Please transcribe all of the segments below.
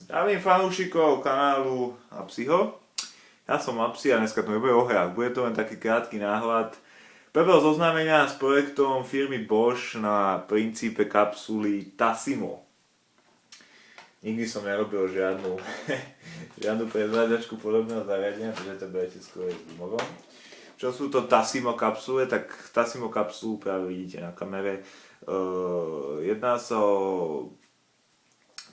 Zdravím fanúšikov kanálu Apsiho. Ja som Apsi a dneska to nebude o hrách. Bude to len taký krátky náhľad prvého zoznámenia s projektom firmy Bosch na princípe kapsuly Tassimo. Nikdy som nerobil žiadnu predváďačku podobného zariadenia, takže to budete skôr s humorom. Čo sú to Tassimo kapsule? Tak Tassimo kapsulu práve vidíte na kamere. Jedná sa o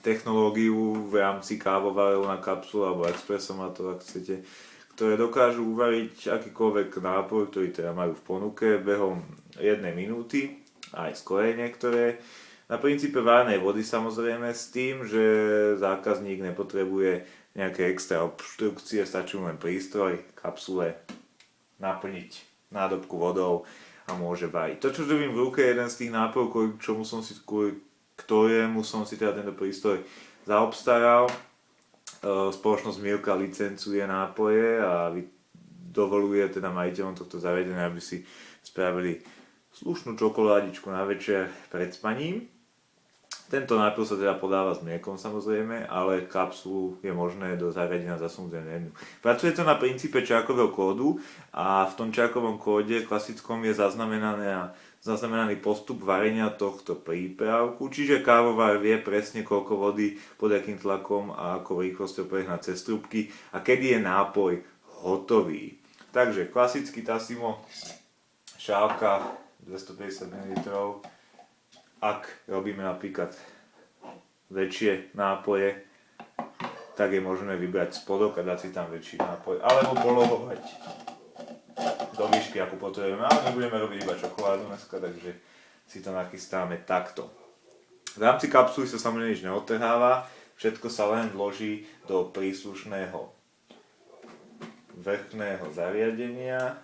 technológiu v rámci kávovaru na kapsulu alebo expresomatov, ak chcete, ktoré dokážu uvariť akýkoľvek nápoj, ktorý teda majú v ponuke behom 1 minúty, aj skorej niektoré. Na princípe várnej vody samozrejme s tým, že zákazník nepotrebuje nejaké extra obštrukcie, stačí mu len prístroj, kapsule naplniť nádobku vodou a môže variť. To, čo držím v ruke, je jeden z tých nápojov, ktorému som si teda tento prístroj zaobstaral. Spoločnosť Milka licencuje nápoje a dovoluje teda majiteľom tohto zariadenia, aby si spravili slušnú čokoládičku na večer pred spaním. Tento nápoj sa teda podáva s mliekom samozrejme, ale kapsulu je možné do zariadenia zasunúť jednu. Pracuje to na princípe čárkového kódu a v tom čárkovom kóde klasickom je zaznamenaný postup varenia tohto prípravku, čiže kávovar vie presne koľko vody, pod akým tlakom a akou rýchlosťou prehnať cez trúbky a kedy je nápoj hotový. Takže klasický Tassimo, šálka 250 ml. Ak robíme napríklad väčšie nápoje, tak je možné vybrať spodok a dať si tam väčší nápoj, alebo polohovať do výšky, ako potrebujeme, ale nebudeme robiť iba čokoládu dneska, takže si to nachystáme takto. V rámci kapsuly sa samozrejme nič neodtrháva, všetko sa len vloží do príslušného vrchného zariadenia,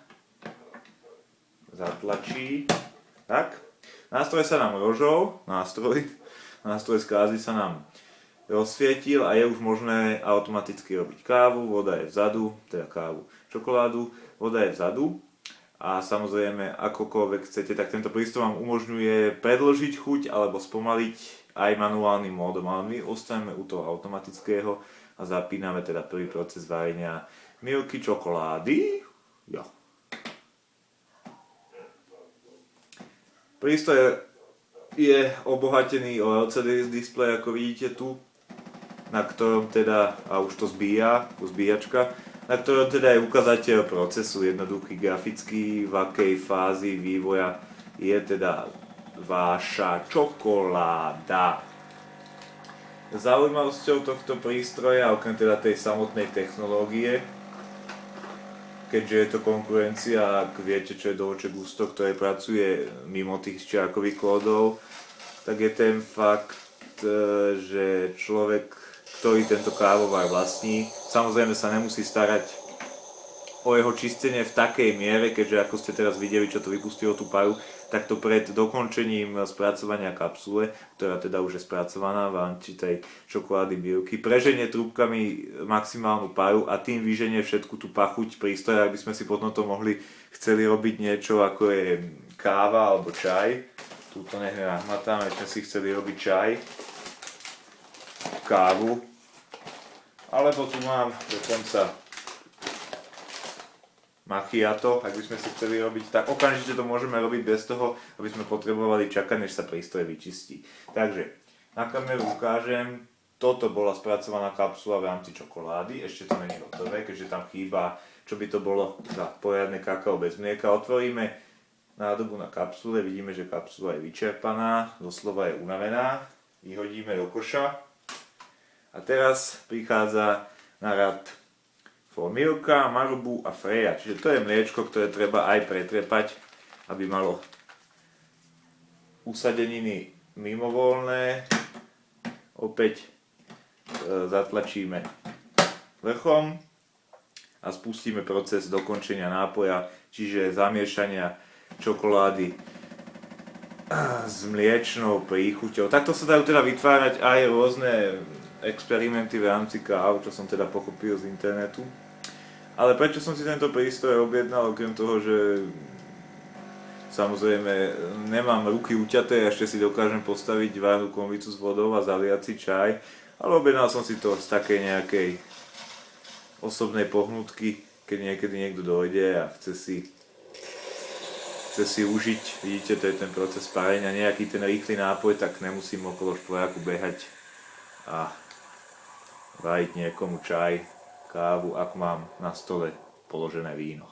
zatlačí, tak. Nástroj sa nám nástroj z kázy sa nám rozsvietil a je už možné automaticky robiť kávu, voda je vzadu, teda kávu, čokoládu, voda je vzadu a samozrejme akokoľvek chcete, tak tento prístroj vám umožňuje predĺžiť chuť alebo spomaliť aj manuálnym módom, ale my ostaneme u toho automatického a zapíname teda prvý proces varenia Milky čokolády. Jo. Prístroj je obohatený o LCD displej, ako vidíte tu, na ktorom teda, a už to zbíja, zbíjačka, na ktorom teda je ukazateľ procesu, jednoduchý grafický, v akej fázi vývoja je teda váša čokoláda. Zaujímavosťou tohto prístroja, okrem teda tej samotnej technológie, keďže je to konkurencia, ak viete, čo je Dolce Gusto, ktoré pracuje mimo tých čiarkových kódov, tak je ten fakt, že človek, ktorý tento kávovar vlastní, samozrejme sa nemusí starať o jeho čistenie v takej miere, keďže ako ste teraz videli, čo to vypustilo tú paru, tak to pred dokončením spracovania kapsule, ktorá teda už je spracovaná v rámci tej čokolády Milky, preženie trúbkami maximálnu paru a tým vyženie všetku tú pachuť prístroja, ak by sme si potom to chceli robiť niečo ako je káva alebo čaj. Túto nech nahmatáme, sme si chceli robiť čaj, kávu, alebo tu mám dokonca macchiato, ak by sme si chceli robiť, tak okamžite to môžeme robiť bez toho, aby sme potrebovali čakať, než sa prístroj vyčistí. Takže na kameru ukážem, toto bola spracovaná kapsula v rámci čokolády, ešte to nie je hotové, keďže tam chýba, čo by to bolo za poriadne kakao bez mlieka. Otvoríme nádobu na kapsule, vidíme, že kapsula je vyčerpaná, doslova je unavená, vyhodíme do koša a teraz prichádza na rad Milka, Marbu a Freja, čiže to je mliečko, ktoré treba aj pretrepať, aby malo usadeniny mimovoľné. Opäť zatlačíme vrchom a spustíme proces dokončenia nápoja, čiže zamiešania čokolády s mliečnou príchuťou. Takto sa dajú teda vytvárať aj rôzne experimenty v rámci káv, čo som teda pochopil z internetu. Ale prečo som si tento prístroj objednal, okrem toho, že samozrejme nemám ruky uťaté, ešte si dokážem postaviť varnú konvicu s vodou a zaliať si čaj, Ale objednal som si to z takej nejakej osobnej pohnutky, keď niekedy niekto dojde a chce si užiť, vidíte, to je ten proces parenia, nejaký ten rýchly nápoj, tak nemusím okolo štvojaku behať a variť niekomu čaj, kávu, ak mám na stole položené víno.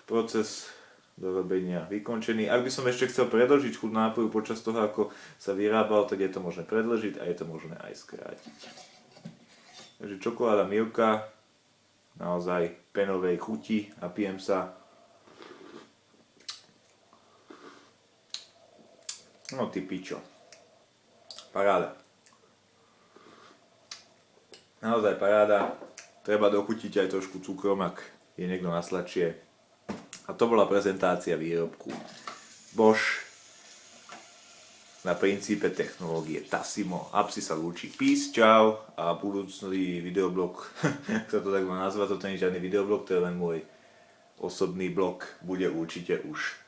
Proces dorobenia vykončený. Ak by som ešte chcel predĺžiť chuť nápoju počas toho, ako sa vyrábal, tak je to možné predĺžiť a je to možné aj skrátiť. Takže čokoláda Milka, naozaj penovej chuti, napijem sa. No ty pičo. Paráda. Naozaj paráda. Treba dochutiť aj trošku cukrom, ak je niekto na sladšie. A to bola prezentácia výrobku Bosch na princípe technológie Tassimo. Apsi sa lúči. Peace, čau a budúcný videoblog, kto to tak má nazvať, toto nie je žiadny videoblog, to je len môj osobný blog, bude určite už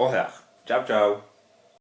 o hrách. Čau, čau.